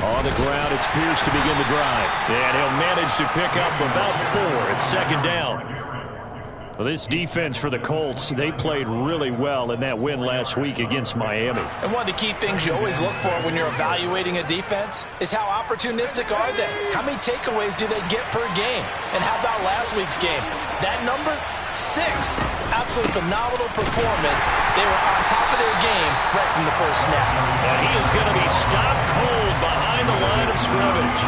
On the ground, it's Pierce to begin the drive. And he'll manage to pick up about 4 at second down. Well, this defense for the Colts, they played really well in that win last week against Miami. And one of the key things you always look for when you're evaluating a defense is how opportunistic are they? How many takeaways do they get per game? And how about last week's game? That number? 6. Absolutely phenomenal performance. They were on top of their game right from the first snap. And he is going to be stopped cold behind the line of scrimmage.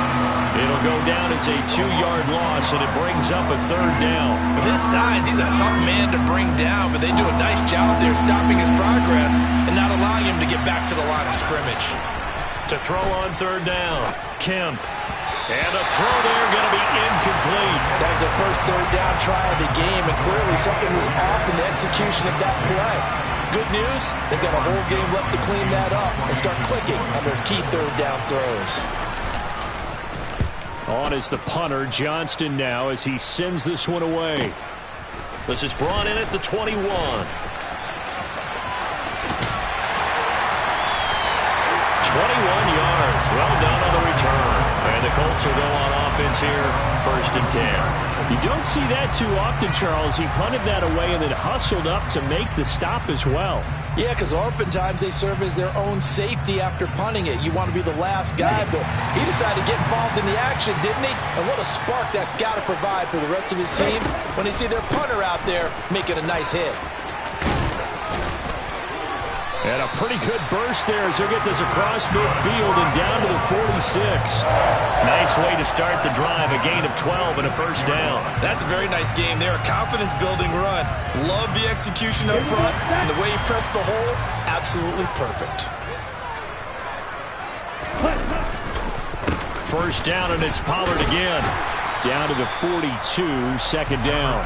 It'll go down as a 2-yard loss, and it brings up a 3rd down. With his size, he's a tough man to bring down, but they do a nice job there stopping his progress and not allowing him to get back to the line of scrimmage. To throw on 3rd down, Kemp. And the throw there going to be incomplete. That was their first 3rd down try of the game, and clearly something was off in the execution of that play. Good news, they've got a whole game left to clean that up and start clicking on those key 3rd down throws. On is the punter, Johnston now, as he sends this one away. This is brought in at the 21. 21 yards. Well done on the return. And the Colts will go on offense here, 1st and 10. You don't see that too often, Charles. He punted that away and then hustled up to make the stop as well. Yeah, because oftentimes they serve as their own safety after punting it. You want to be the last guy, but he decided to get involved in the action, didn't he? And what a spark that's got to provide for the rest of his team when they see their punter out there making a nice hit. And a pretty good burst there as he'll get this across midfield and down to the 46. Nice way to start the drive, a gain of 12 and a 1st down. That's a very nice game there, a confidence-building run. Love the execution up front, and the way he pressed the hole, absolutely perfect. 1st down, and it's Pollard again. Down to the 42, 2nd down.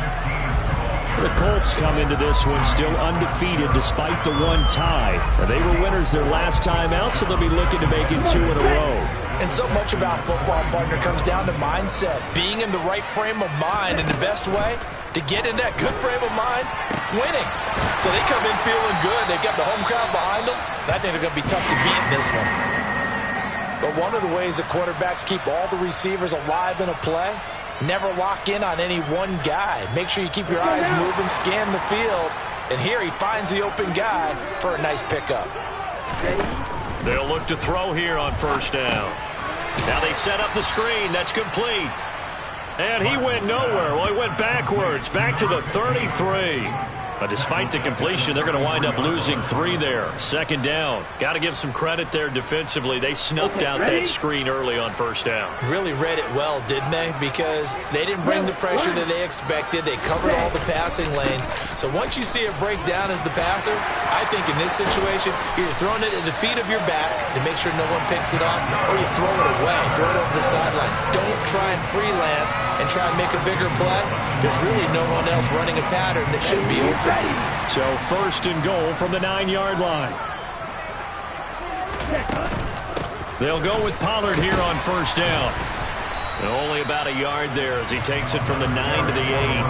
The Colts come into this one still undefeated despite the 1 tie. They were winners their last time out, so they'll be looking to make it 2 in a row. And so much about football, partner, comes down to mindset. Being in the right frame of mind, and the best way to get in that good frame of mind, winning. So they come in feeling good. They've got the home crowd behind them. And I think they're going to be tough to beat in this one. But one of the ways that quarterbacks keep all the receivers alive in a play, never lock in on any one guy. Make sure you keep your eyes moving, scan the field. And here he finds the open guy for a nice pickup. They'll look to throw here on 1st down. Now they set up the screen. That's complete. And he went nowhere. Well, he went backwards, back to the 33. But despite the completion, they're going to wind up losing 3 there. 2nd down. Got to give some credit there defensively. They snuffed out that screen early on 1st down. Really read it well, didn't they? Because they didn't bring the pressure that they expected. They covered all the passing lanes. So once you see it break down as the passer, I think in this situation, you're throwing it at the feet of your back to make sure no one picks it up, or you throw it away, throw it over the sideline. Don't try and freelance and try and make a bigger play. There's really no one else running a pattern that should be open. So 1st and goal from the 9-yard line. They'll go with Pollard here on 1st down. And only about a yard there as he takes it from the 9 to the 8.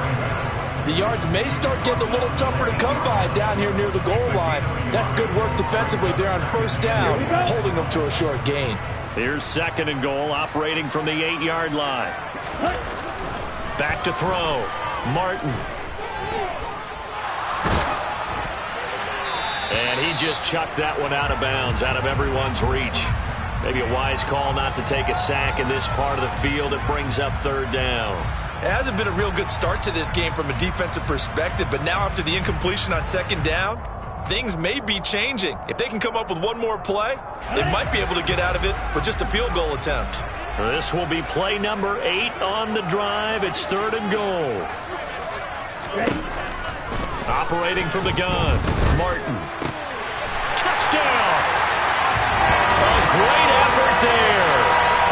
The yards may start getting a little tougher to come by down here near the goal line. That's good work defensively there on 1st down, holding them to a short gain. Here's 2nd and goal, operating from the 8-yard line. Back to throw. Martin. And he just chucked that one out of bounds, out of everyone's reach. Maybe a wise call not to take a sack in this part of the field. It brings up 3rd down. It hasn't been a real good start to this game from a defensive perspective, but now after the incompletion on 2nd down, things may be changing. If they can come up with one more play, they might be able to get out of it with just a field goal attempt. This will be play number 8 on the drive. It's 3rd and goal. Operating from the gun, Martin. Touchdown! A great effort there.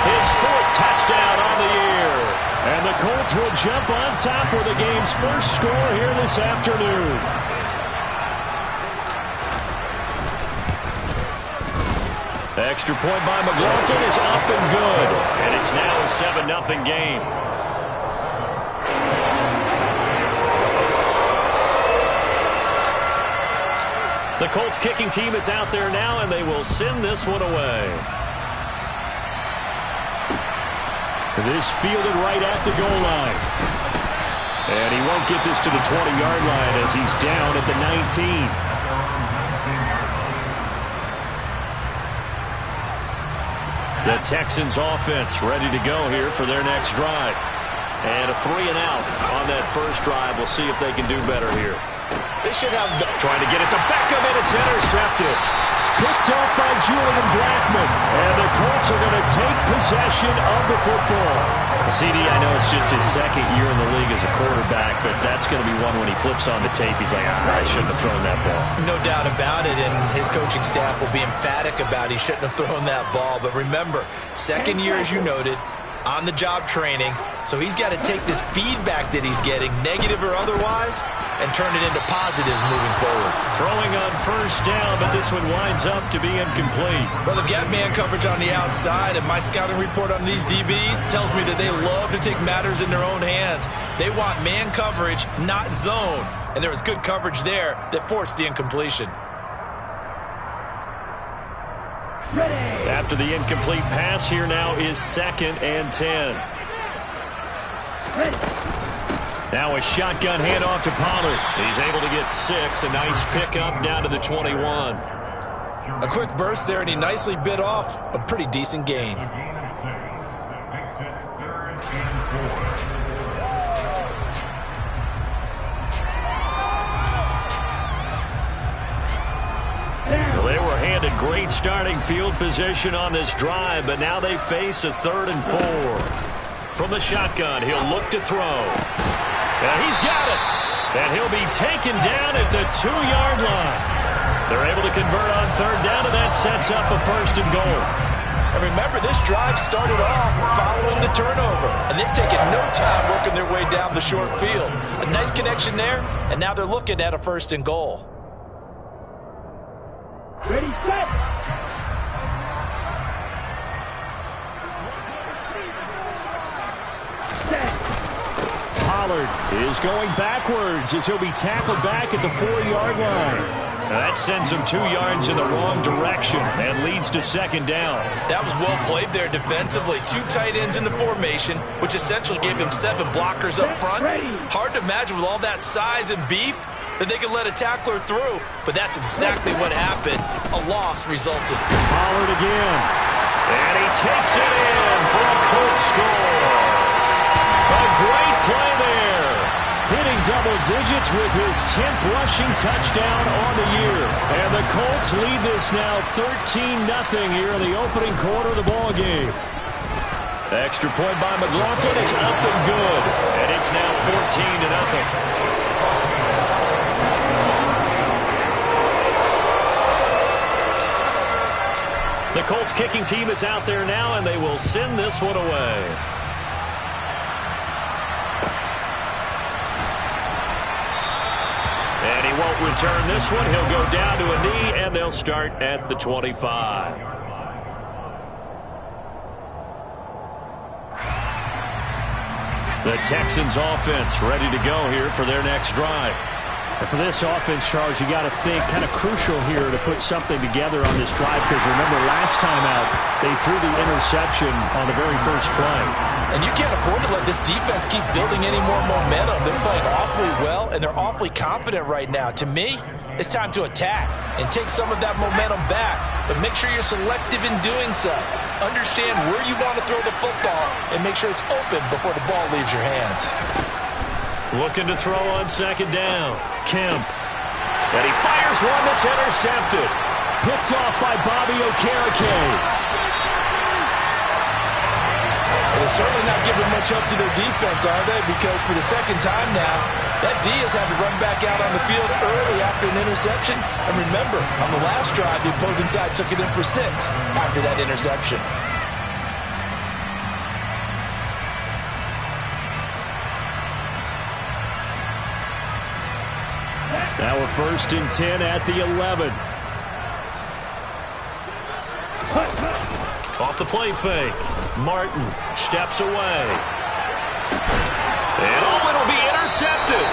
His 4th touchdown on the year. And the Colts will jump on top with the game's first score here this afternoon. Extra point by McLaughlin is up and good. And it's now a 7-0 game. The Colts kicking team is out there now, and they will send this one away. This fielded right at the goal line. And he won't get this to the 20-yard line as he's down at the 19. The Texans offense ready to go here for their next drive. And a 3-and-out on that first drive. We'll see if they can do better here. They should have trying to get it to Beckham, and it's intercepted. Picked off by Julian Blackmon. And the Colts are going to take possession of the football. CD, I know it's just his second year in the league as a quarterback, but that's going to be one when he flips on the tape. He's like, I shouldn't have thrown that ball. No doubt about it, and his coaching staff will be emphatic about he shouldn't have thrown that ball. But remember, second year, as you noted, on-the-job training, so he's got to take this feedback that he's getting, negative or otherwise, and turn it into positives moving forward. Throwing on first down, but this one winds up to be incomplete. Well, they've got man coverage on the outside, and my scouting report on these DBs tells me that they love to take matters in their own hands. They want man coverage, not zone, and there was good coverage there that forced the incompletion. After the incomplete pass, here now is 2nd and 10. Now a shotgun handoff to Pollard. He's able to get 6. A nice pickup down to the 21. A quick burst there, and he nicely bit off a pretty decent gain. Well, they were handed great starting field position on this drive, but now they face a 3rd and 4. From the shotgun, he'll look to throw. And he's got it. And he'll be taken down at the 2-yard line. They're able to convert on 3rd down, and that sets up a 1st and goal. And remember, this drive started off following the turnover, and they've taken no time working their way down the short field. A nice connection there, and now they're looking at a 1st and goal. Ready, set. Pollard is going backwards as he'll be tackled back at the 4-yard line. Now that sends him 2 yards in the wrong direction and leads to 2nd down. That was well played there defensively. 2 tight ends in the formation, which essentially gave him 7 blockers up front. Hard to imagine with all that size and beef that they could let a tackler through, but that's exactly what happened. A loss resulted. Pollard again, and he takes it in for a Colts score. A great play there, hitting double digits with his 10th rushing touchdown on the year. And the Colts lead this now 13-0 here in the opening quarter of the ball game. Extra point by McLaughlin is up and good, and it's now 14-0. The Colts kicking team is out there now, and they will send this one away. And he won't return this one. He'll go down to a knee, and they'll start at the 25. The Texans offense ready to go here for their next drive. And for this offense, Charles, you got to think kind of crucial here to put something together on this drive, because remember last time out they threw the interception on the very first play. And you can't afford to let this defense keep building any more momentum. They're playing awfully well, and they're awfully confident right now. To me, it's time to attack and take some of that momentum back, but make sure you're selective in doing so. Understand where you want to throw the football and make sure it's open before the ball leaves your hands. Looking to throw on 2nd down. Kemp. And he fires one that's intercepted. Picked off by Bobby Okereke. They're certainly not giving much up to their defense, are they? Because for the 2nd time now, that D has had to run back out on the field early after an interception. And remember, on the last drive, the opposing side took it in for 6 after that interception. Now a 1st and 10 at the 11. Off the play fake. Martin steps away. And it'll be intercepted.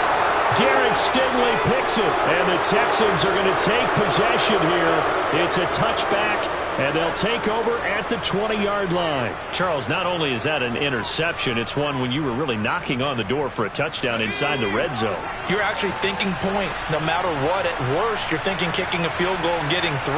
Derek Stingley picks it, and the Texans are going to take possession here. It's a touchback, and they'll take over at the 20-yard line. Charles, not only is that an interception, it's one when you were really knocking on the door for a touchdown inside the red zone. You're actually thinking points. No matter what, at worst, you're thinking kicking a field goal and getting 3.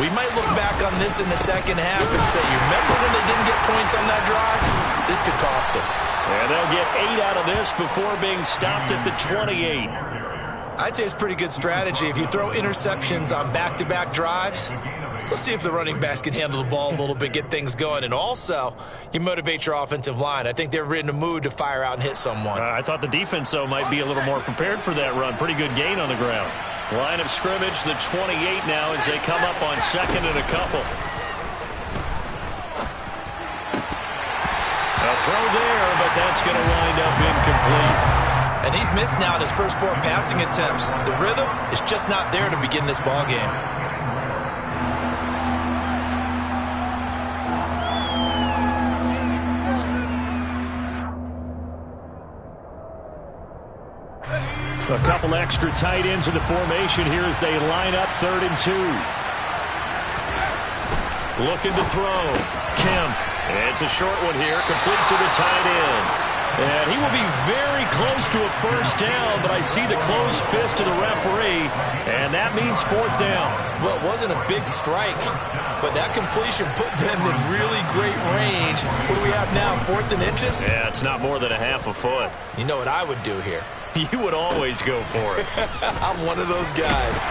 We might look back on this in the second half and say, you remember when they didn't get points on that drive? This could cost them. And they'll get 8 out of this before being stopped at the 28. I'd say it's pretty good strategy. If you throw interceptions on back-to-back drives, let's see if the running backs can handle the ball a little bit, get things going. And also, you motivate your offensive line. I think they're in a mood to fire out and hit someone. I thought the defense, though, might be a little more prepared for that run. Pretty good gain on the ground. Line of scrimmage, the 28 now as they come up on second and a couple. A throw there, but that's going to wind up incomplete. And he's missed now in his first 4 passing attempts. The rhythm is just not there to begin this ball game. A couple extra tight ends in the formation here as they line up 3rd and 2. Looking to throw. Kemp. It's a short one here, complete to the tight end. And he will be very close to a first down, but I see the closed fist of the referee, and that means 4th down. Well, it wasn't a big strike, but that completion put them in really great range. What do we have now, 4th and inches? Yeah, it's not more than a half a foot. You know what I would do here? You would always go for it. I'm one of those guys.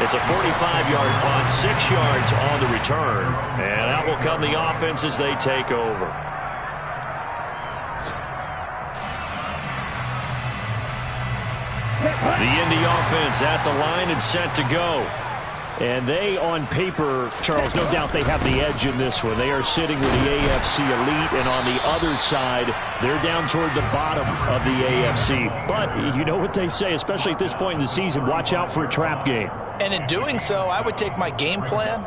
It's a 45-yard punt, 6 yards on the return. And out will come the offense as they take over. The Indy offense at the line and set to go. And they, on paper, Charles, no doubt they have the edge in this one. They are sitting with the AFC elite, and on the other side, they're down toward the bottom of the AFC. But you know what they say, especially at this point in the season, watch out for a trap game. And in doing so, I would take my game plan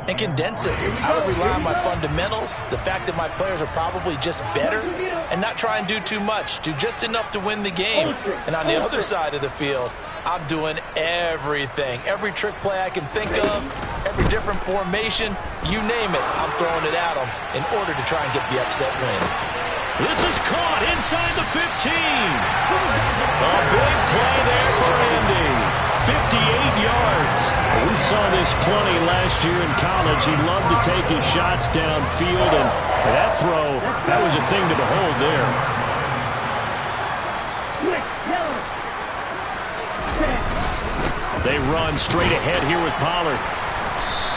and condense it. I would rely on my fundamentals, the fact that my players are probably just better, and not try and do too much, do just enough to win the game. And on the other side of the field, I'm doing everything. Every trick play I can think of, every different formation, you name it, I'm throwing it at them in order to try and get the upset win. This is caught inside the 15. A big play there for Indy. 58 yards. We saw this plenty last year in college. He loved to take his shots downfield, and that throw, that was a thing to behold there. They run straight ahead here with Pollard.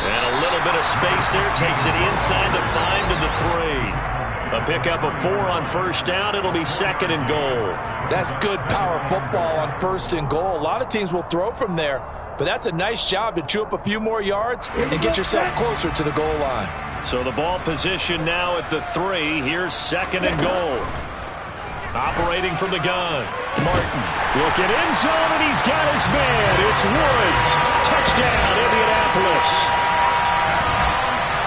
And a little bit of space there. Takes it inside the 5 to the 3. A pickup of 4 on first down. It'll be 2nd and goal. That's good power football on 1st and goal. A lot of teams will throw from there, but that's a nice job to chew up a few more yards and get yourself closer to the goal line. So the ball position now at the 3. Here's 2nd and goal. Operating from the gun. Martin looking end zone, and he's got his man. It's Woods. Touchdown, Indianapolis.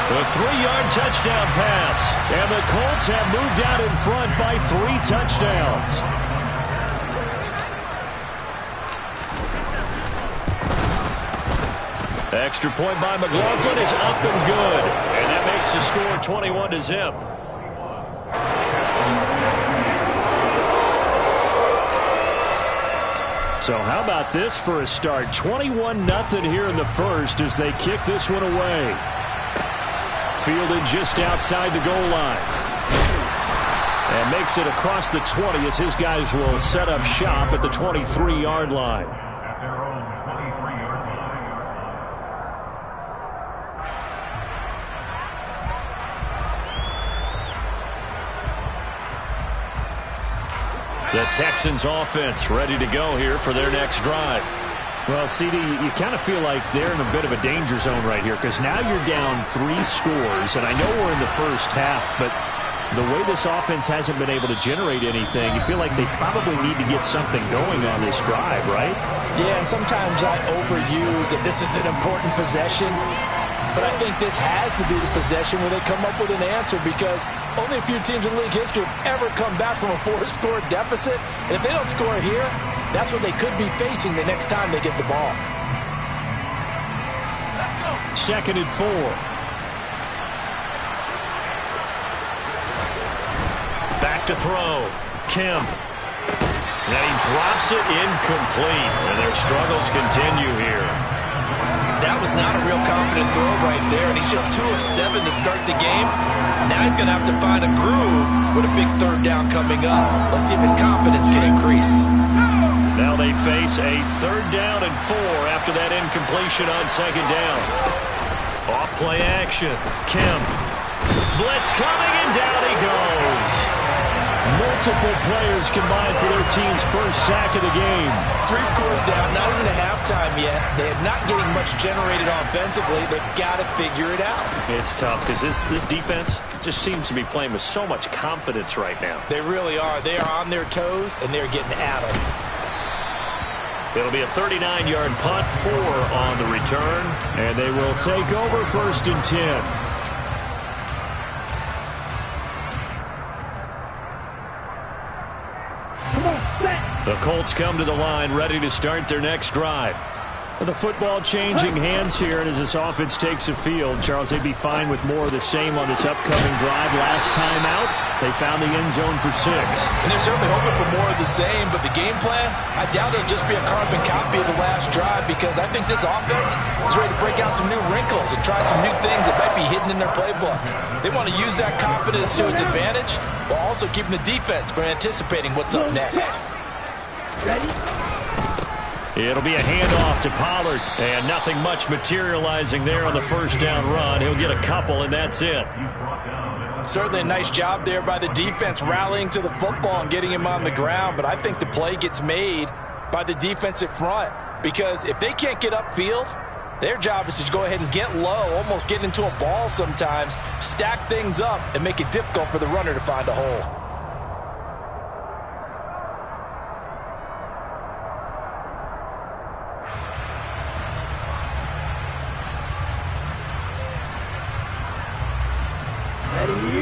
A 3-yard touchdown pass. And the Colts have moved out in front by 3 touchdowns. Extra point by McLaughlin is up and good. And that makes the score 21-0. So how about this for a start? 21-0 here in the first as they kick this one away. Fielded just outside the goal line. And makes it across the 20 as his guys will set up shop at the 23-yard line. The Texans offense ready to go here for their next drive. Well, CD, you kind of feel like they're in a bit of a danger zone right here because now you're down 3 scores, and I know we're in the first half, but the way this offense hasn't been able to generate anything, you feel like they probably need to get something going on this drive, right? Yeah, and sometimes I overuse if this is an important possession. But I think this has to be the possession where they come up with an answer, because only a few teams in league history have ever come back from a 4-score deficit. And if they don't score here, that's what they could be facing the next time they get the ball. 2nd and 4. Back to throw. Kemp. And he drops it incomplete. And their struggles continue here. That was not a real confident throw right there, and he's just 2 of 7 to start the game. Now he's going to have to find a groove with a big 3rd down coming up. Let's see if his confidence can increase. Now they face a 3rd down and 4 after that incompletion on 2nd down. Off play action. Kemp. Blitz coming, and down he goes. Multiple players combined for their team's first sack of the game. 3 scores down, not even a halftime yet. They are not getting much generated offensively. They've got to figure it out. It's tough because this defense just seems to be playing with so much confidence right now. They really are. They are on their toes, and they're getting at them. It'll be a 39-yard punt, 4 on the return, and they will take over 1st and 10. The Colts come to the line, ready to start their next drive. The football changing hands here, and as this offense takes the field, Charles, they'd be fine with more of the same on this upcoming drive. Last time out, they found the end zone for 6. And they're certainly hoping for more of the same, but the game plan, I doubt it'll just be a carbon copy of the last drive, because I think this offense is ready to break out some new wrinkles and try some new things that might be hidden in their playbook. They want to use that confidence to its advantage, while also keeping the defense from anticipating what's up next. Ready? It'll be a handoff to Pollard, and nothing much materializing there on the 1st down run. He'll get a couple, and that's it. Certainly a nice job there by the defense rallying to the football and getting him on the ground, but I think the play gets made by the defensive front, because if they can't get upfield, their job is to go ahead and get low, almost get into a ball sometimes, stack things up, and make it difficult for the runner to find a hole.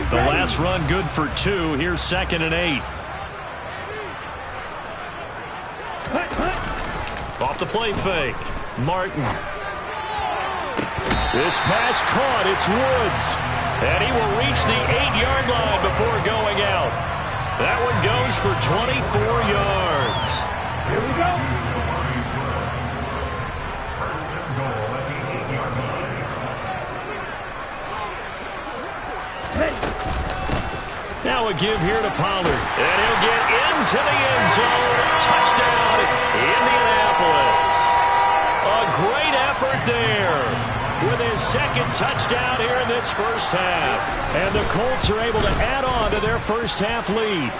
The last run good for 2. Here's 2nd and 8. Off the play fake. Martin. This pass caught. It's Woods. And he will reach the 8-yard line before going out. That one goes for 24 yards. Here we go. Now a give here to Pollard. And he'll get into the end zone. Touchdown, Indianapolis. A great effort there with his 2nd touchdown here in this first half. And the Colts are able to add on to their first half lead.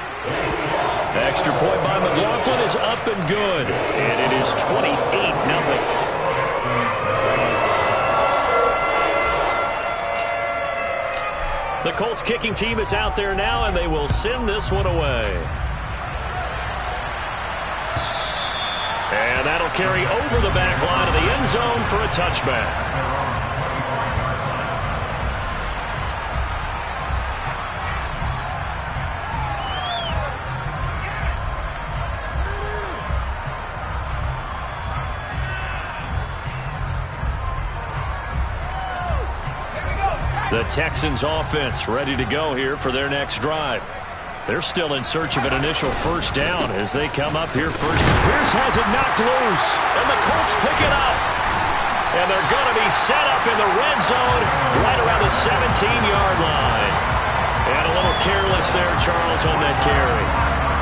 Extra point by McLaughlin is up and good. And it is 28-0. The Colts kicking team is out there now, and they will send this one away. And that'll carry over the back line of the end zone for a touchback. The Texans offense ready to go here for their next drive. They're still in search of an initial 1st down as they come up here first. Pierce has it knocked loose, and the Colts pick it up. And they're going to be set up in the red zone right around the 17-yard line. And a little careless there, Charles, on that carry.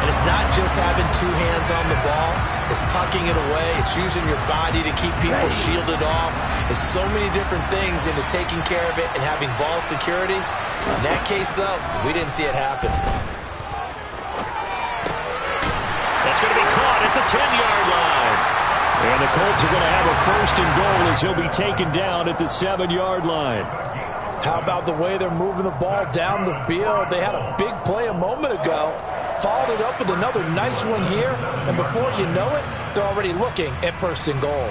And it's not just having 2 hands on the ball. It's tucking it away. It's using your body to keep people shielded off. It's so many different things into taking care of it and having ball security. In that case, though, we didn't see it happen. That's going to be caught at the 10-yard line. And the Colts are going to have a 1st and goal as he'll be taken down at the 7-yard line. How about the way they're moving the ball down the field? They had a big play a moment ago. Followed it up with another nice one here, and before you know it, they're already looking at 1st and goal.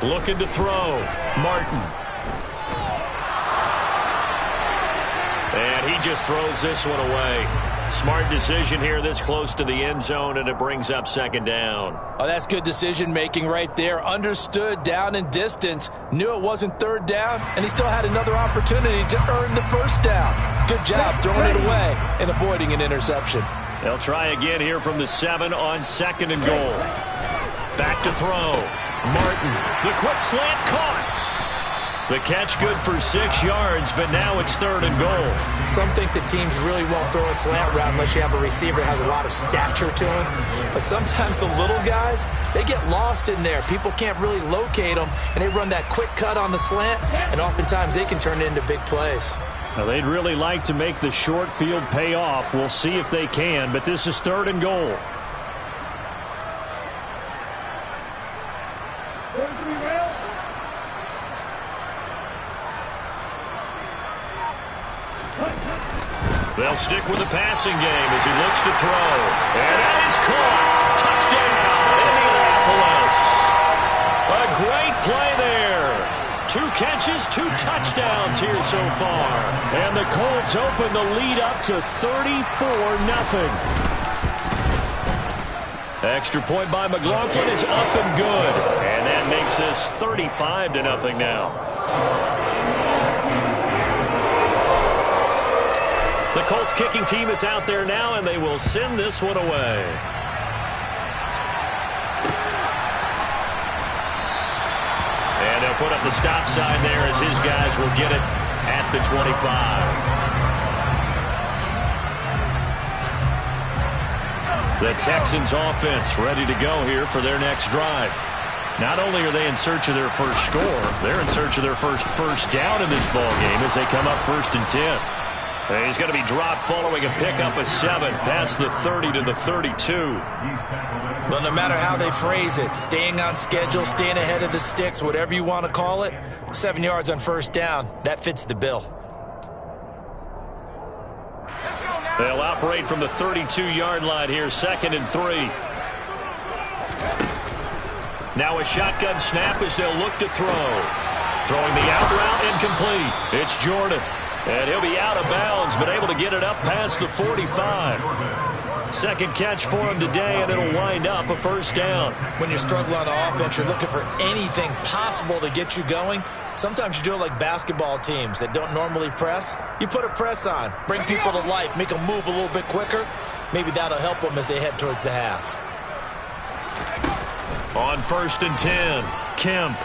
Looking to throw. Martin. And he just throws this one away. Smart decision here this close to the end zone, and it brings up second down. Oh, that's good decision-making right there. Understood down and distance. Knew it wasn't third down, and he still had another opportunity to earn the first down. Good job throwing it away and avoiding an interception. They'll try again here from the 7 on second and goal. Back to throw. Martin. The quick slant caught. The catch good for 6 yards, but now it's third and goal. Some think that teams really won't throw a slant route unless you have a receiver that has a lot of stature to him. But sometimes the little guys, they get lost in there. People can't really locate them, and they run that quick cut on the slant, and oftentimes they can turn it into big plays. Now, they'd really like to make the short field pay off. We'll see if they can, but this is third and goal. They'll stick with the passing game as he looks to throw. And that is caught. Touchdown, Indianapolis. A great play there. 2 catches, 2 touchdowns here so far. And the Colts open the lead up to 34-0. Extra point by McLaughlin is up and good. And that makes this 35-0 now. The Colts kicking team is out there now, and they will send this one away. And they'll put up the stop sign there as his guys will get it at the 25. The Texans offense ready to go here for their next drive. Not only are they in search of their first score, they're in search of their first down in this ball game as they come up 1st and 10. He's going to be dropped following a pickup of 7 past the 30 to the 32. Well, no matter how they phrase it, staying on schedule, staying ahead of the sticks, whatever you want to call it, 7 yards on first down, that fits the bill. They'll operate from the 32-yard line here, 2nd and 3. Now a shotgun snap as they'll look to throw. Throwing the out route, incomplete. It's Jordan. And he'll be out of bounds, but able to get it up past the 45. Second catch for him today, and it'll wind up a first down. When you're struggling on offense, you're looking for anything possible to get you going. Sometimes you do it like basketball teams that don't normally press. You put a press on, bring people to life, make them move a little bit quicker. Maybe that'll help them as they head towards the half. On 1st and 10, Kemp.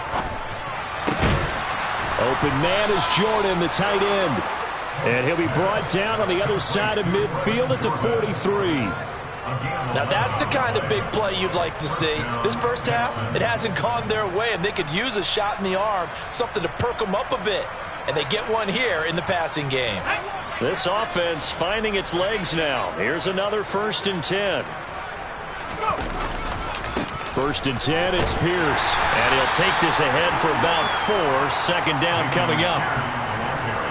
Open man is Jordan, the tight end. And he'll be brought down on the other side of midfield at the 43. Now that's the kind of big play you'd like to see. This first half, it hasn't gone their way, and they could use a shot in the arm, something to perk them up a bit. And they get one here in the passing game. This offense finding its legs now. Here's another 1st and 10. 1st and 10, it's Pierce. And he'll take this ahead for about 4. 2nd down coming up.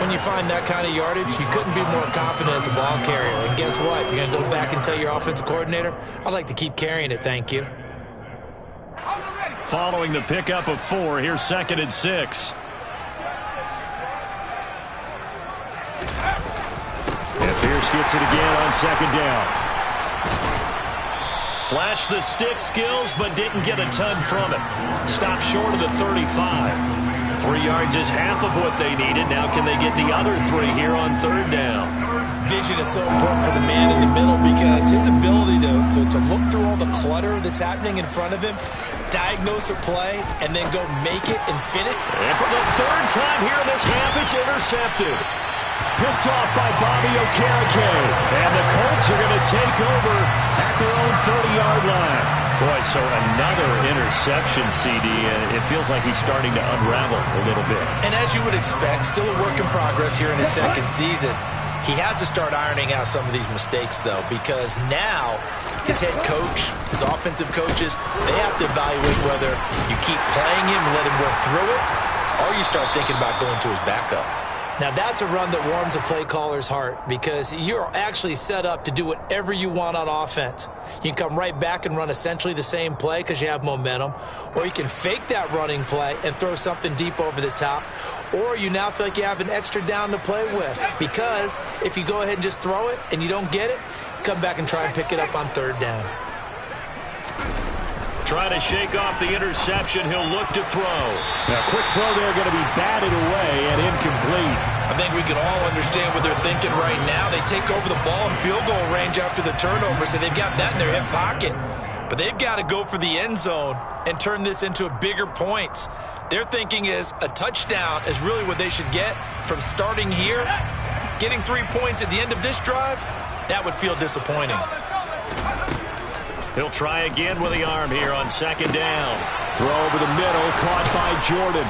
When you find that kind of yardage, you couldn't be more confident as a ball carrier. And guess what? You're going to go back and tell your offensive coordinator, I'd like to keep carrying it, thank you. Following the pickup of 4, here's 2nd and 6. And Pierce gets it again on 2nd down. Flashed the stick skills, but didn't get a ton from it. Stopped short of the 35. 3 yards is half of what they needed. Now can they get the other 3 here on 3rd down? Vision is so important for the man in the middle because his ability to look through all the clutter that's happening in front of him, diagnose a play, and then go make it and fit it. And for the 3rd time here in this half, it's intercepted. Picked off by Bobby Okereke. And the Colts are going to take over at their own 30-yard line. Boy, so another interception, CD, and it feels like he's starting to unravel a little bit. And as you would expect, still a work in progress here in his 2nd season. He has to start ironing out some of these mistakes, though, because now his head coach, his offensive coaches, they have to evaluate whether you keep playing him and let him work through it, or you start thinking about going to his backup. Now, that's a run that warms a play caller's heart because you're actually set up to do whatever you want on offense. You can come right back and run essentially the same play because you have momentum, or you can fake that running play and throw something deep over the top, or you now feel like you have an extra down to play with because if you go ahead and just throw it and you don't get it, come back and try and pick it up on third down. Trying to shake off the interception. He'll look to throw. Now, quick throw there, going to be batted away and incomplete. I think we can all understand what they're thinking right now. They take over the ball in field goal range after the turnover, so they've got that in their hip pocket. But they've got to go for the end zone and turn this into a bigger points. Their thinking is a touchdown is really what they should get from starting here. Getting 3 points at the end of this drive, that would feel disappointing. He'll try again with the arm here on second down. Throw over the middle, caught by Jordan.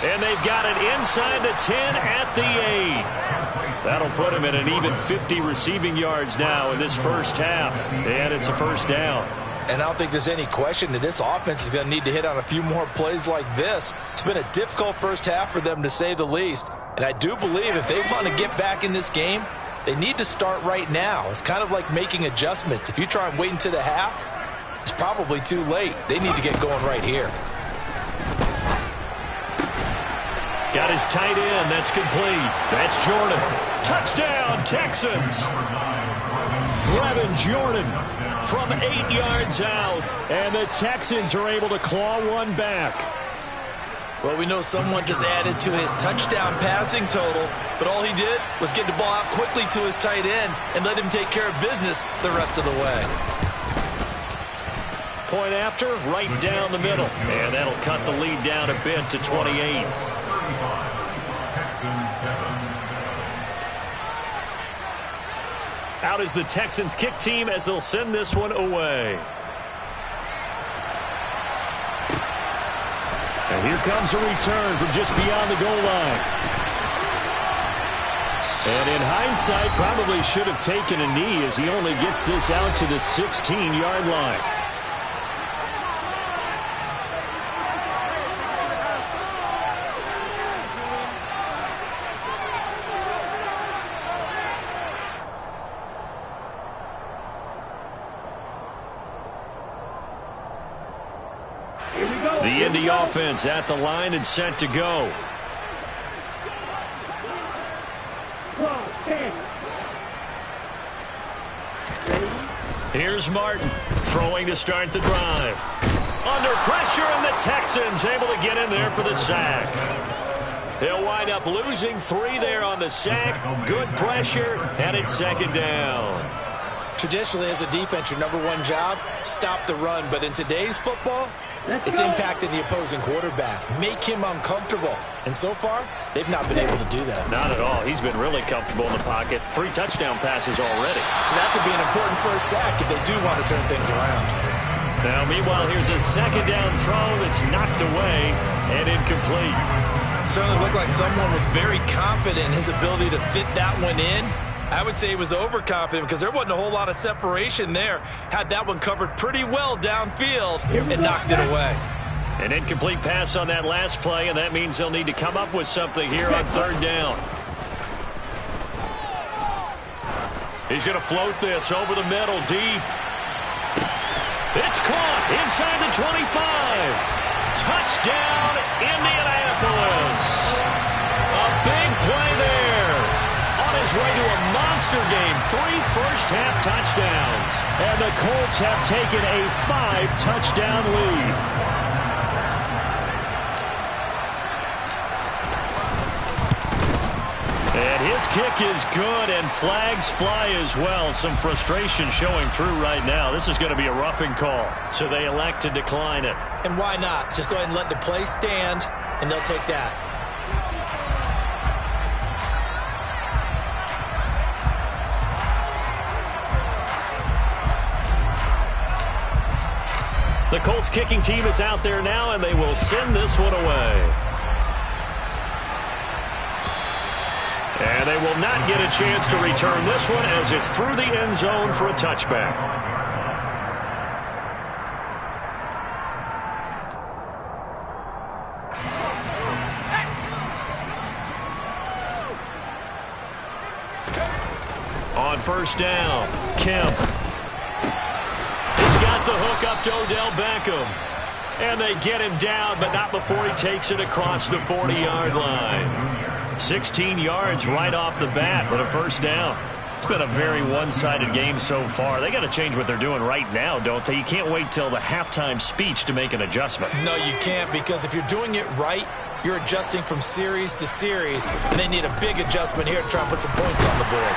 And they've got it inside the 10 at the 8. That'll put him at an even 50 receiving yards now in this first half. And it's a first down. And I don't think there's any question that this offense is going to need to hit on a few more plays like this. It's been a difficult first half for them, to say the least. And I do believe if they want to get back in this game, they need to start right now. It's kind of like making adjustments. If you try and wait until the half, it's probably too late. They need to get going right here. Got his tight end. That's complete. That's Jordan. Touchdown, Texans. Brevin Jordan from 8 yards out. And the Texans are able to claw one back. Well, we know someone just added to his touchdown passing total, but all he did was get the ball out quickly to his tight end and let him take care of business the rest of the way. Point after, right down the middle. And that'll cut the lead down a bit to 28. Out is the Texans kick team as they'll send this one away. And here comes a return from just beyond the goal line. And in hindsight, probably should have taken a knee as he only gets this out to the 16-yard line. The Indy offense at the line and set to go. Here's Martin throwing to start the drive. Under pressure, and the Texans able to get in there for the sack. They'll wind up losing 3 there on the sack. Good pressure, and it's second down. Traditionally, as a defense, your number one job, stop the run. But in today's football, it's impacting the opposing quarterback. Make him uncomfortable. And so far, they've not been able to do that. Not at all. He's been really comfortable in the pocket. 3 touchdown passes already. So that could be an important first sack if they do want to turn things around. Now, meanwhile, here's a second down throw that's knocked away and incomplete. Certainly looked like someone was very confident in his ability to fit that one in. I would say he was overconfident because there wasn't a whole lot of separation there. Had that one covered pretty well downfield and knocked it away. An incomplete pass on that last play, and that means they'll need to come up with something here on third down. He's going to float this over the middle deep. It's caught inside the 25. Touchdown, Indianapolis. A big play there. On his way to a monster game. 3 first-half touchdowns. And the Colts have taken a 5-touchdown lead. And his kick is good, and flags fly as well. Some frustration showing through right now. This is going to be a roughing call, so they elect to decline it. And why not? Just go ahead and let the play stand, and they'll take that. The Colts kicking team is out there now, and they will send this one away. And they will not get a chance to return this one as it's through the end zone for a touchback. On first down, Kemp. He's got the hook up to Odell Beckham. And they get him down, but not before he takes it across the 40-yard line. 16 yards right off the bat with a first down. It's been a very one-sided game so far. They got to change what they're doing right now, don't they? You can't wait till the halftime speech to make an adjustment. No, you can't, because if you're doing it right, you're adjusting from series to series, and they need a big adjustment here to try and put some points on the board.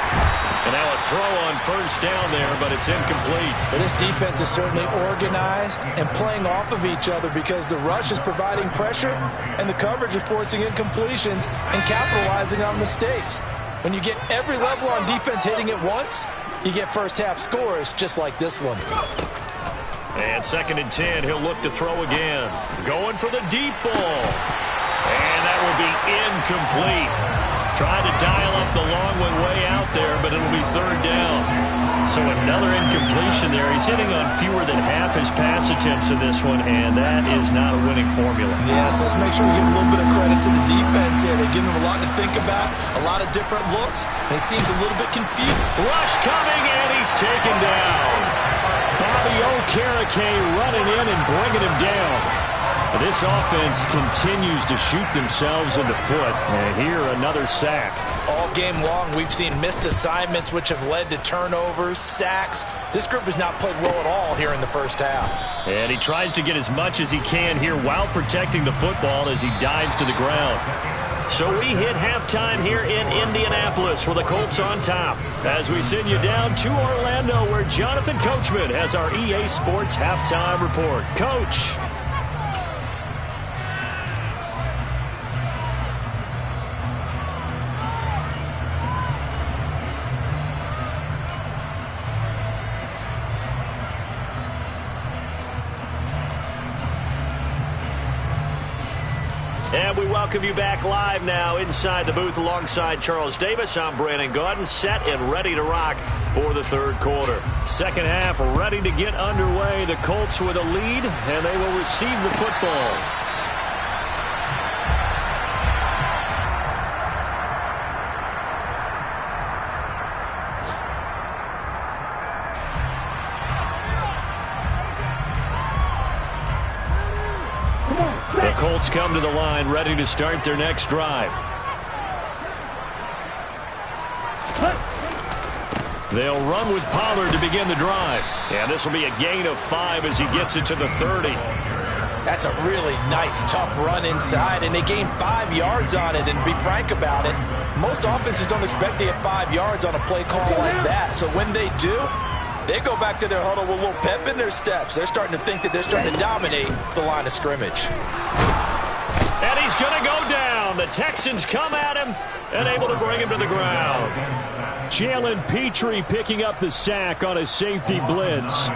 And now a throw on first down there, but it's incomplete. Well, this defense is certainly organized and playing off of each other because the rush is providing pressure and the coverage is forcing incompletions and capitalizing on mistakes. When you get every level on defense hitting at once, you get first-half scores just like this one. And 2nd and 10, he'll look to throw again. Going for the deep ball. And that will be incomplete. Trying to dial up the long one way out there, but it'll be 3rd down. So another incompletion there. He's hitting on fewer than half his pass attempts in this one, and that is not a winning formula. Yeah, so let's make sure we give a little bit of credit to the defense here. They give him a lot to think about, a lot of different looks, and he seems a little bit confused. Rush coming, and he's taken down. Bobby Okereke running in and bringing him down. This offense continues to shoot themselves in the foot. And here, another sack. All game long, we've seen missed assignments, which have led to turnovers, sacks. This group has not played well at all here in the first half. And he tries to get as much as he can here while protecting the football as he dives to the ground. So we hit halftime here in Indianapolis with the Colts on top as we send you down to Orlando where Jonathan Coachman has our EA Sports halftime report. Coach. And we welcome you back live now inside the booth alongside Charles Davis. I'm Brandon Gaudin, set and ready to rock for the 3rd quarter. Second half ready to get underway. The Colts with a lead, and they will receive the football. The Colts come to the line, ready to start their next drive. They'll run with Pollard to begin the drive. And this will be a gain of 5 as he gets it to the 30. That's a really nice, tough run inside, and they gain 5 yards on it. And to be frank about it, most offenses don't expect to get 5 yards on a play call like that. So when they do, they go back to their huddle with a little pep in their steps. They're starting to think that they're starting to dominate the line of scrimmage. And he's going to go down. The Texans come at him and able to bring him to the ground. Jalen Petrie picking up the sack on a safety blitz.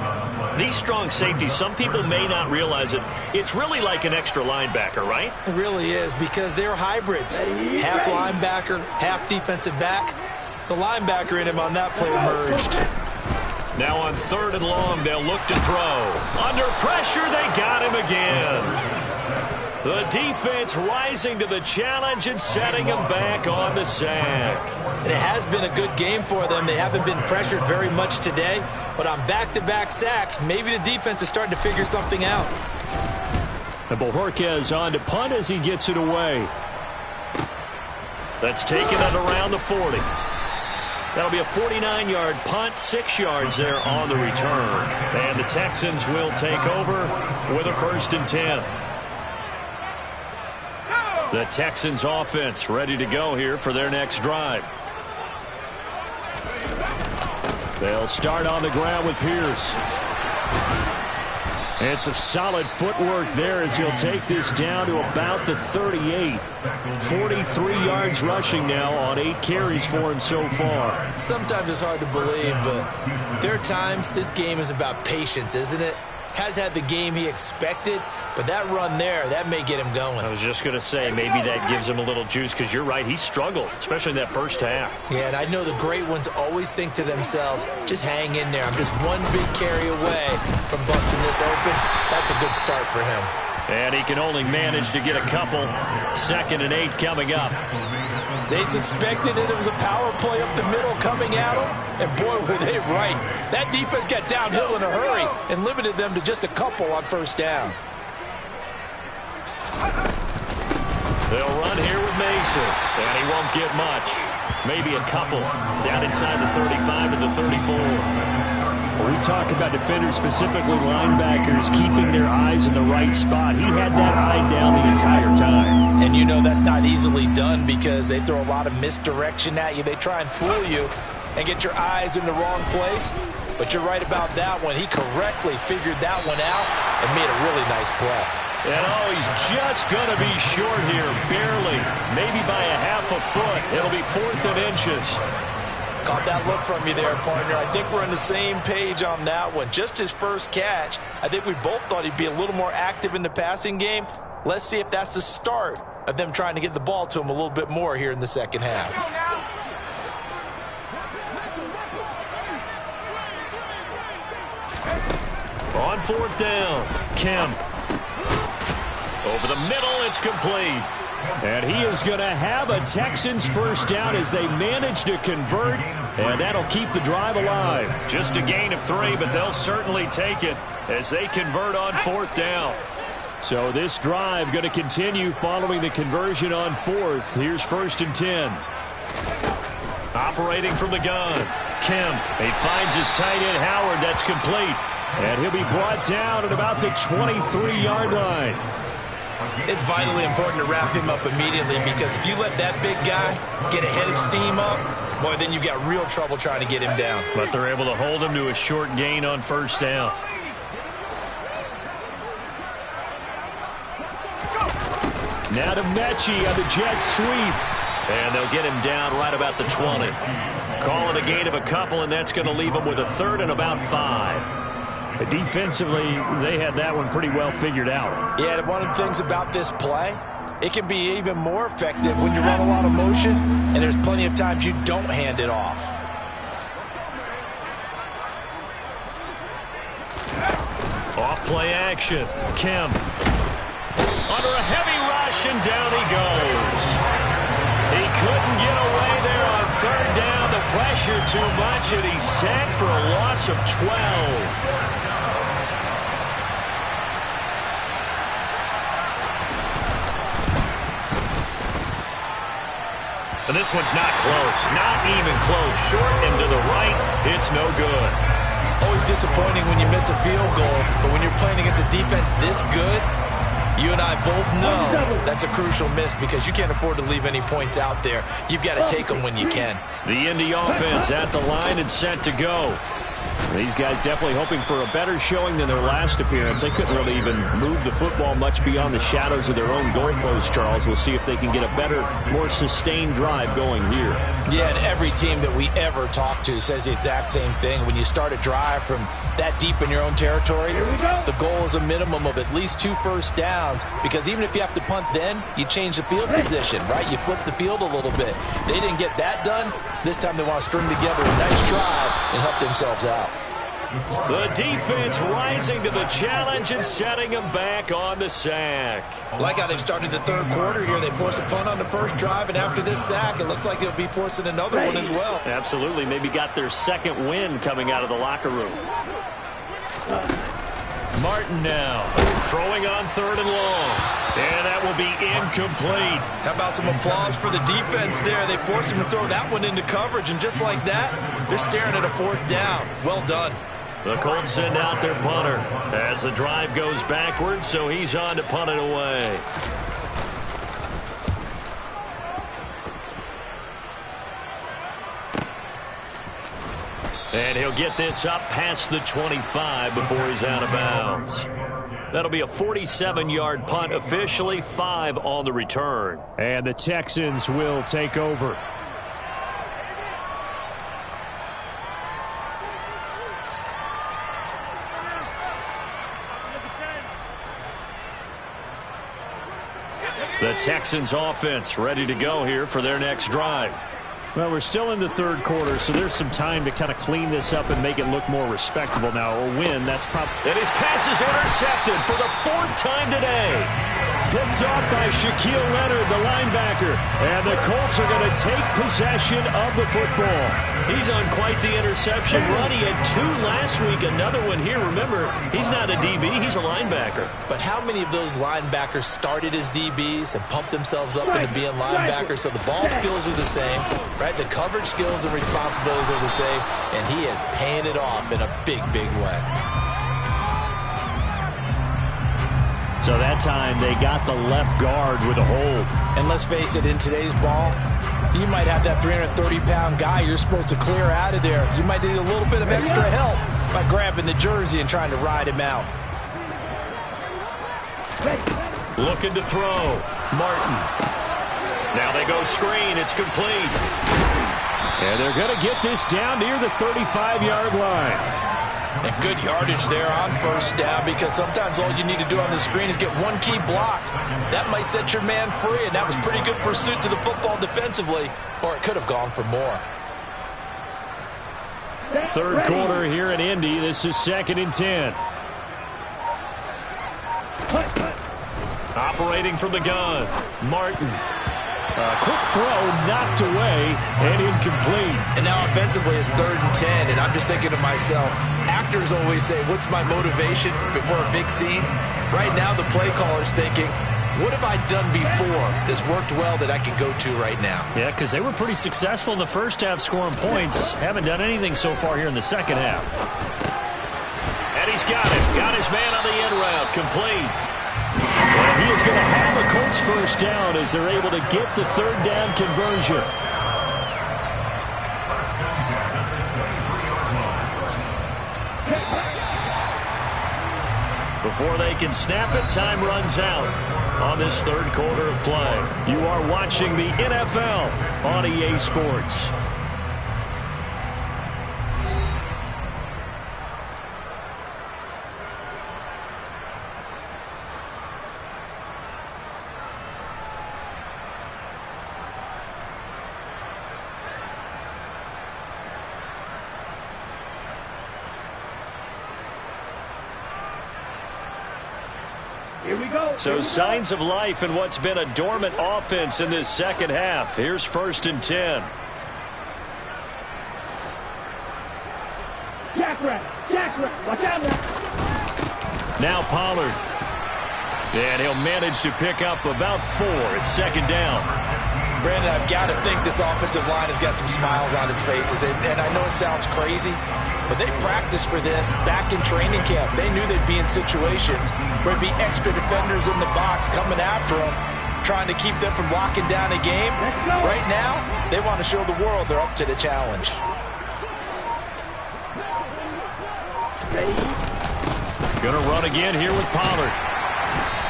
These strong safeties, some people may not realize it. It's really like an extra linebacker, right? It really is, because they're hybrids. Half linebacker, half defensive back. The linebacker in him on that play emerged. Now on 3rd and long, they'll look to throw. Under pressure, they got him again. The defense rising to the challenge and setting him back on the sack. And it has been a good game for them. They haven't been pressured very much today, but on back-to-back sacks, maybe the defense is starting to figure something out. And Bojorquez on to punt as he gets it away. That's taken at around the 40. That'll be a 49-yard punt, 6 yards there on the return. And the Texans will take over with a 1st and 10. The Texans offense ready to go here for their next drive. They'll start on the ground with Pierce. And some solid footwork there as he'll take this down to about the 38. 43 yards rushing now on 8 carries for him so far. Sometimes it's hard to believe, but there are times this game is about patience, isn't it? Has had the game he expected, but that run there, that may get him going. I was just going to say, maybe that gives him a little juice, because you're right, he struggled, especially in that first half. Yeah, and I know the great ones always think to themselves, just hang in there. I'm just one big carry away from busting this open. That's a good start for him. And he can only manage to get a couple. 2nd and 8 coming up. They suspected it was a power play up the middle coming at them, and boy, were they right. That defense got downhill in a hurry and limited them to just a couple on first down. They'll run here with Mason, and he won't get much. Maybe a couple down inside the 35 to the 34. When we talk about defenders, specifically linebackers, keeping their eyes in the right spot. He had that eye down the entire time. And you know that's not easily done because they throw a lot of misdirection at you. They try and fool you and get your eyes in the wrong place. But you're right about that one. He correctly figured that one out and made a really nice play. And oh, he's just going to be short here, barely. Maybe by a half a foot. It'll be 4th and inches. Caught that look from you there, partner. I think we're on the same page on that one. Just his first catch. I think we both thought he'd be a little more active in the passing game. Let's see if that's the start of them trying to get the ball to him a little bit more here in the second half. On 4th down, Kemp. Over the middle, it's complete. And he is going to have a Texans first down as they manage to convert, and that'll keep the drive alive. Just a gain of 3, but they'll certainly take it as they convert on 4th down. So this drive going to continue following the conversion on 4th. Here's 1st and 10. Operating from the gun, Kemp. He finds his tight end, Howard. That's complete. And he'll be brought down at about the 23-yard line. It's vitally important to wrap him up immediately because if you let that big guy get a head of steam up, boy, then you've got real trouble trying to get him down. But they're able to hold him to a short gain on 1st down. Now to Mechie on the jet sweep. And they'll get him down right about the 20. Call it a gain of a couple, and that's going to leave him with a 3rd and about 5. Defensively, they had that one pretty well figured out. Yeah, one of the things about this play, it can be even more effective when you run a lot of motion, and there's plenty of times you don't hand it off. Off play action. Kemp. Under a heavy rush, and down he goes. He couldn't get away there on 3rd down. The pressure too much, and he's sacked for a loss of 12. And this one's not close. Not even close. Short and to the right, it's no good. Always disappointing when you miss a field goal, but when you're playing against a defense this good, you and I both know that's a crucial miss because you can't afford to leave any points out there. You've got to take them when you can. The Indy offense at the line and set to go. These guys definitely hoping for a better showing than their last appearance. They couldn't really even move the football much beyond the shadows of their own goalpost, Charles. We'll see if they can get a better, more sustained drive going here. Yeah, and every team that we ever talk to says the exact same thing. When you start a drive from that deep in your own territory, the goal is a minimum of at least 2 first downs because even if you have to punt then, you change the field position, right? You flip the field a little bit. They didn't get that done. This time they want to string together a nice drive and help themselves out. The defense rising to the challenge and setting them back on the sack. I like how they've started the 3rd quarter here. They forced a punt on the first drive, and after this sack, it looks like they'll be forcing another one as well. Absolutely. Maybe got their 2nd win coming out of the locker room. Martin now throwing on 3rd and long. And that will be incomplete. How about some applause for the defense there? They forced him to throw that one into coverage, and just like that, they're staring at a 4th down. Well done. The Colts send out their punter as the drive goes backwards, so he's on to punt it away. And he'll get this up past the 25 before he's out of bounds. That'll be a 47-yard punt officially, 5 on the return. And the Texans will take over. The Texans offense ready to go here for their next drive. Well, we're still in the 3rd quarter, so there's some time to kind of clean this up and make it look more respectable now. Or win, that's probably... And his pass is intercepted for the 4th time today. Picked off by Shaquille Leonard, the linebacker. And the Colts are going to take possession of the football. He's on quite the interception run. He had 2 last week, another one here. Remember, he's not a DB, he's a linebacker. But how many of those linebackers started as DBs and pumped themselves up into being linebackers? So the ball skills are the same, right? The coverage skills and responsibilities are the same, and he is paying it off in a big, big way. So that time they got the left guard with a hold. And let's face it, in today's ball, you might have that 330-pound guy you're supposed to clear out of there. You might need a little bit of extra help by grabbing the jersey and trying to ride him out. Looking to throw. Martin. Now they go screen. It's complete. And they're going to get this down near the 35-yard line. And good yardage there on first down, because sometimes all you need to do on the screen is get one key block. That might set your man free, and that was pretty good pursuit to the football defensively, or it could have gone for more. Third quarter here in Indy. This is 2nd and 10. Operating from the gun. Martin. Quick throw, knocked away, and incomplete. And now offensively it's 3rd and 10, and I'm just thinking to myself, actors always say, what's my motivation before a big scene? Right now the play caller's thinking, what have I done before that's worked well that I can go to right now? Yeah, because they were pretty successful in the first half scoring points. Haven't done anything so far here in the second half. And he's got it. Got his man on the end route. Complete. And he is going to have a Colts first down as they're able to get the 3rd down conversion. Before they can snap it, time runs out on this 3rd quarter of play. You are watching the NFL on EA Sports. Here we go. So signs of life in what's been a dormant offense in this second half. Here's 1st and 10. Jack, watch out now. Now Pollard. And he'll manage to pick up about 4. It's 2nd down. Brandon, I've got to think this offensive line has got some smiles on its faces. And I know it sounds crazy, but they practiced for this back in training camp. They knew they'd be in situations where there'd be extra defenders in the box coming after them, trying to keep them from locking down a game. Right now, they want to show the world they're up to the challenge. Going to run again here with Pollard.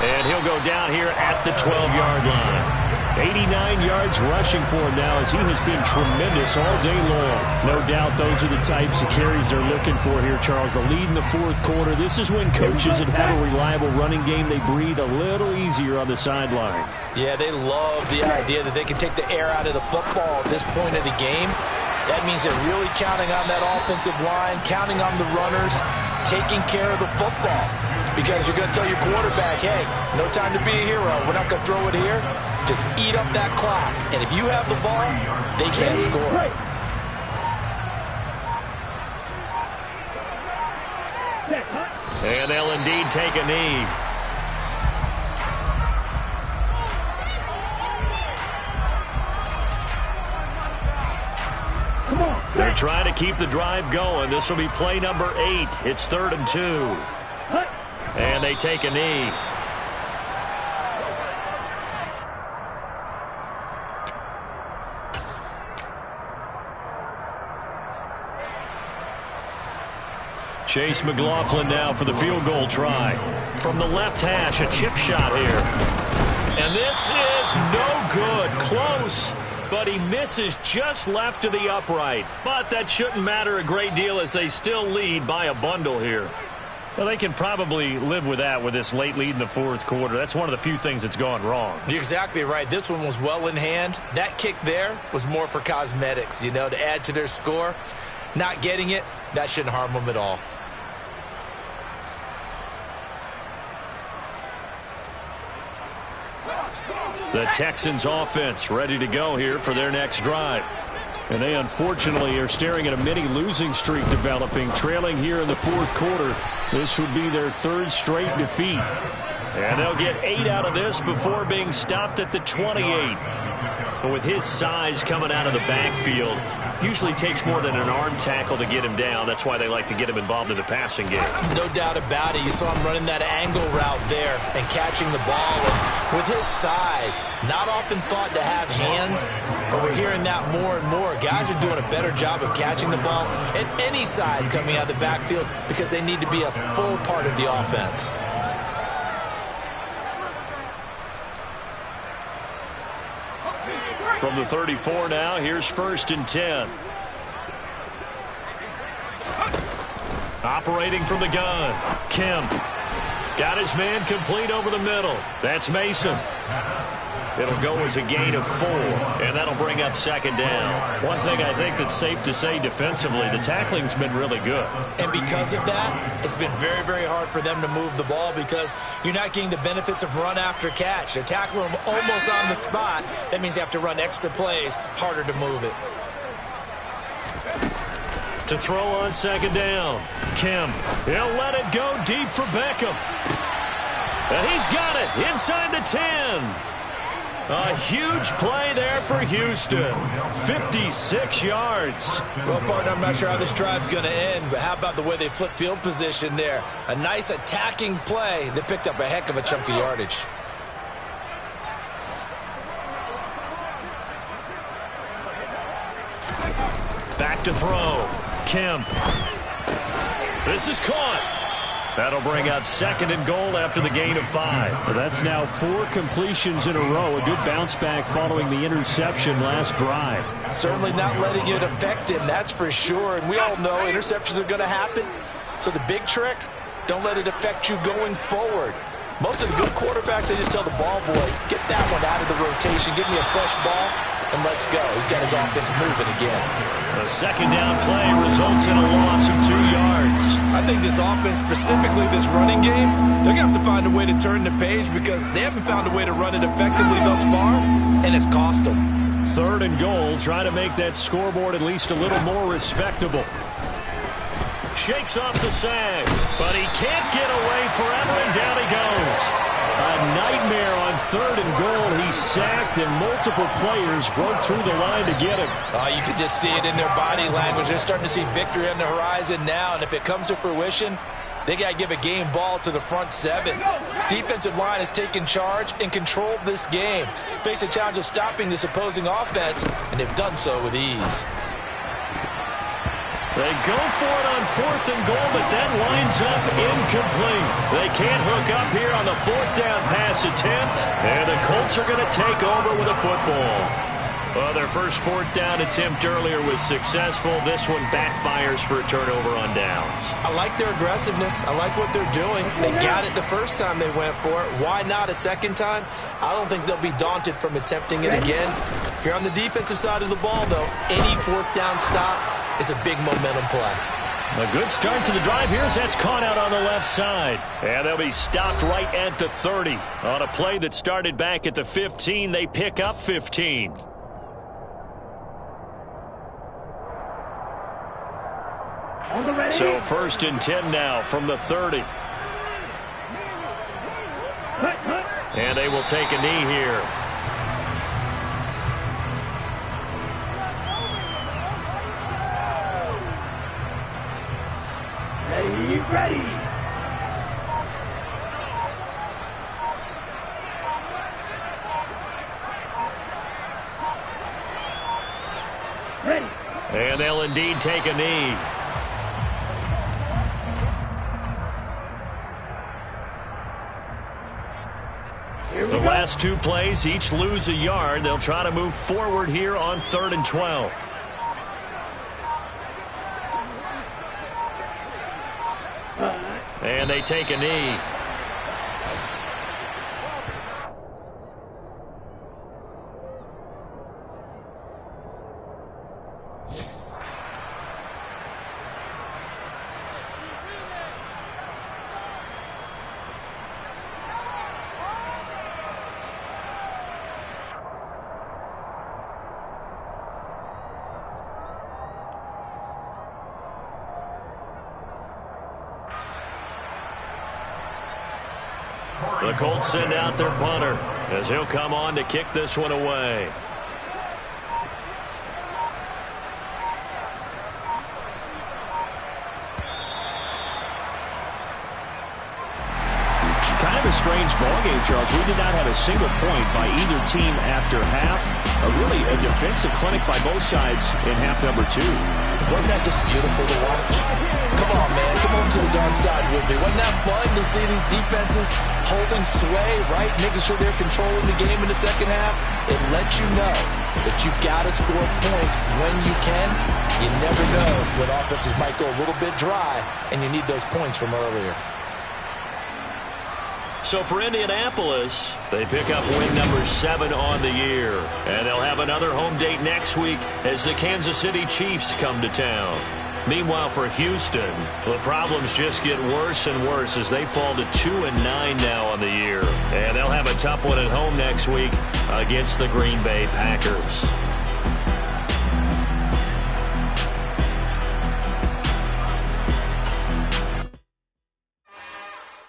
And he'll go down here at the 12-yard line. 89 yards rushing for him now, as he has been tremendous all day long. No doubt those are the types of carries they're looking for here, Charles. The lead in the 4th quarter. This is when coaches that have a reliable running game, they breathe a little easier on the sideline. Yeah, they love the idea that they can take the air out of the football at this point of the game. That means they're really counting on that offensive line, counting on the runners, taking care of the football. Because you're going to tell your quarterback, hey, no time to be a hero. We're not going to throw it here. Just eat up that clock. And if you have the ball, they can't score. And they'll indeed take a knee. They're trying to keep the drive going. This will be play number 8. It's 3rd and 2. And they take a knee. Chase McLaughlin now for the field goal try. From the left hash, a chip shot here. And this is no good. Close, but he misses just left of the upright. But that shouldn't matter a great deal as they still lead by a bundle here. Well, they can probably live with that with this late lead in the 4th quarter. That's one of the few things that's gone wrong. You're exactly right. This one was well in hand. That kick there was more for cosmetics, you know, to add to their score. Not getting it, that shouldn't harm them at all. The Texans offense ready to go here for their next drive. And they unfortunately are staring at a mini losing streak developing, trailing here in the fourth quarter. This would be their third straight defeat. And they'll get 8 out of this before being stopped at the 28. But with his size coming out of the backfield, usually takes more than an arm tackle to get him down. That's why they like to get him involved in the passing game. No doubt about it. You saw him running that angle route there and catching the ball. And with his size, not often thought to have hands, but we're hearing that more and more. Guys are doing a better job of catching the ball at any size coming out of the backfield because they need to be a full part of the offense. From the 34 now, here's 1st and 10. Operating from the gun, Kemp. Got his man complete over the middle. That's Mason. It'll go as a gain of 4, and that'll bring up 2nd down. One thing I think that's safe to say defensively, the tackling's been really good. And because of that, it's been very, very hard for them to move the ball because you're not getting the benefits of run after catch. They're tackling them almost on the spot. That means they have to run extra plays, harder to move it. To throw on 2nd down, Kemp. He'll let it go deep for Beckham. And he's got it inside the 10. A huge play there for Houston. 56 yards. Well, partner, I'm not sure how this drive's going to end, but how about the way they flip field position there? A nice attacking play that picked up a heck of a chunk of yardage. Back to throw. Kemp. This is caught. That'll bring up 2nd and goal after the gain of 5. Well, that's now 4 completions in a row. A good bounce back following the interception last drive. Certainly not letting it affect him, that's for sure. And we all know interceptions are going to happen. So the big trick, don't let it affect you going forward. Most of the good quarterbacks, they just tell the ball boy, get that one out of the rotation, give me a fresh ball, and let's go. He's got his offense moving again. A 2nd down play results in a loss of 2 yards. I think this offense, specifically this running game, they're going to have to find a way to turn the page because they haven't found a way to run it effectively thus far, and it's cost them. 3rd and goal, try to make that scoreboard at least a little more respectable. Shakes off the sag, but he can't get away forever, and down he goes. A nightmare on 3rd and goal. He sacked, and multiple players broke through the line to get him. You can just see it in their body language. They're starting to see victory on the horizon now, and if it comes to fruition, they got to give a game ball to the front 7. Defensive line has taken charge and controlled this game. Face a challenge of stopping this opposing offense, and they've done so with ease. They go for it on 4th and goal, but that winds up incomplete. They can't hook up here on the 4th down pass attempt, and the Colts are going to take over with a football. Well, their first 4th down attempt earlier was successful. This one backfires for a turnover on downs. I like their aggressiveness. I like what they're doing. They got it the first time they went for it. Why not a second time? I don't think they'll be daunted from attempting it again. If you're on the defensive side of the ball, though, any 4th down stop is a big momentum play. A good start to the drive here as that's caught out on the left side. And they'll be stopped right at the 30. On a play that started back at the 15, they pick up 15. So 1st and 10 now from the 30. And they will take a knee here. Ready. Ready. And they'll indeed take a knee. The last 2 plays each lose a yard. They'll try to move forward here on 3rd and 12. And they take a knee. The Colts send out their punter as he'll come on to kick this one away. Kind of a strange ballgame, Charles. We did not have a single point by either team after half. Really a defensive clinic by both sides in half number 2. Wasn't that just beautiful to watch? Come on, man. Come on to the dark side with me. Wasn't that fun to see these defenses holding sway, right? Making sure they're controlling the game in the second half. It lets you know that you got to score points when you can. You never know when offenses might go a little bit dry, and you need those points from earlier. So for Indianapolis, they pick up win number 7 on the year. And they'll have another home date next week as the Kansas City Chiefs come to town. Meanwhile, for Houston, the problems just get worse and worse as they fall to 2-9 now on the year. And they'll have a tough one at home next week against the Green Bay Packers.